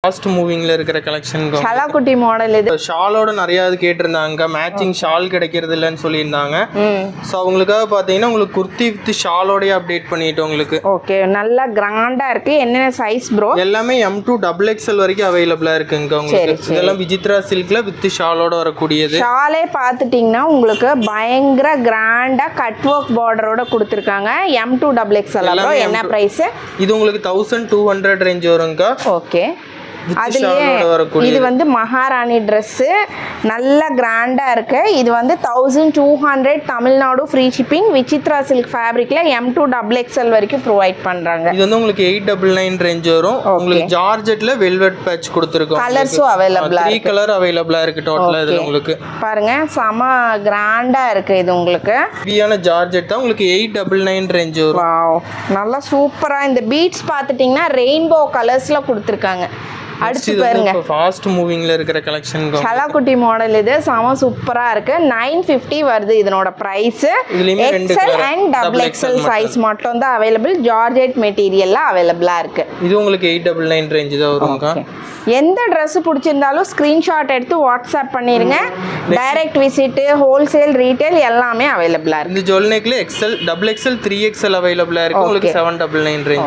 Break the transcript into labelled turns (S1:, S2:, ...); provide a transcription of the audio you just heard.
S1: Fast மூவிங்ல இருக்கிற collection
S2: சலாக்குட்டி model இது.
S1: ஷாலோட நிறைய இது கேட்டிருந்தாங்க, மேட்சிங் ஷால் கிடைக்கிறது இல்லைன்னு சொல்லியிருந்தாங்க. ஸோ அவங்களுக்காக பார்த்தீங்கன்னா உங்களுக்கு குர்த்தி வித் ஷாலோடய அப்டேட் பண்ணிட்டு உங்களுக்கு.
S2: ஓகே, நல்லா கிராண்டா இருக்கு. என்னென்ன சைஸ் ப்ரோ?
S1: எல்லாமே M2 XXL வரைக்கும் அவைலபிளா இருக்குங்க உங்களுக்கு. இதெல்லாம் விசித்ரா சில்க்ல வித் ஷாலோட வரக்கூடியது.
S2: ஷாலே பார்த்துட்டீங்கன்னா உங்களுக்கு பயங்கர கிராண்டா கட் ஒர்க் பார்டரோட கொடுத்துருக்காங்க. M2 XXL. என்ன பிரைஸ்?
S1: இது உங்களுக்கு 1200 ரேஞ்ச் வருங்க.
S2: ஓகே, அதுலயே இது வந்து மகாராணி ட்ரெஸ் நல்ல கிராண்டா இருக்கு. இது வந்து 1200 Tamil Nadu free shipping. Vichitra silk ஃபேப்ரிக்ல M2 XXL வரைக்கும் ப்ரொவைட் பண்றாங்க.
S1: இது வந்து உங்களுக்கு 899 ரேஞ்ச் வரும். உங்களுக்கு ஜார்ஜெட்ல வெல்வெட் பேட்ச் கொடுத்திருக்கோம்.
S2: கலர்ஸும் அவைலபிளா
S1: இருக்கு. 3 கலர் அவைலபிளா இருக்கு டோட்டலா. இது உங்களுக்கு
S2: பாருங்க செம கிராண்டா இருக்கு. இது உங்களுக்கு
S1: ஹெவியான ஜார்ஜெட் தான். உங்களுக்கு 899 ரேஞ்ச் வரும்.
S2: வாவ், நல்லா சூப்பரா. இந்த பீட்ஸ் பார்த்துட்டீங்கன்னா ரெயின்போ கலர்ஸ்ல கொடுத்துருக்காங்க. அடுத்து பாருங்க
S1: ஃபாஸ்ட் மூவிங்ல இருக்கிற கலெக்ஷன்
S2: சலாக்குட்டி மாடல். இது செம சூப்பரா இருக்கு. 950 வருது இதனோட price. XL and XXL size மட்டும் தான் அவைலபிள். ஜார்ஜெட் மெட்டீரியல்ல அவைலபிளா இருக்கு.
S1: இது உங்களுக்கு 899 ரேஞ்ச் தான் வரும்க்கா.
S2: எந்த ட்ரெஸ் பிடிச்சிருந்தாலும் ஸ்கிரீன்ஷாட் எடுத்து வாட்ஸ்அப் பண்ணிருங்க. டைரக்ட் விசிட், ஹோல்சேல், ரீட்டைல் எல்லாமே அவைலபிளா இருக்கு.
S1: இந்த ஜுவல் நெக்ல XL, XXL, 3XL அவைலபிளா இருக்கு. உங்களுக்கு 799 ரேஞ்ச்.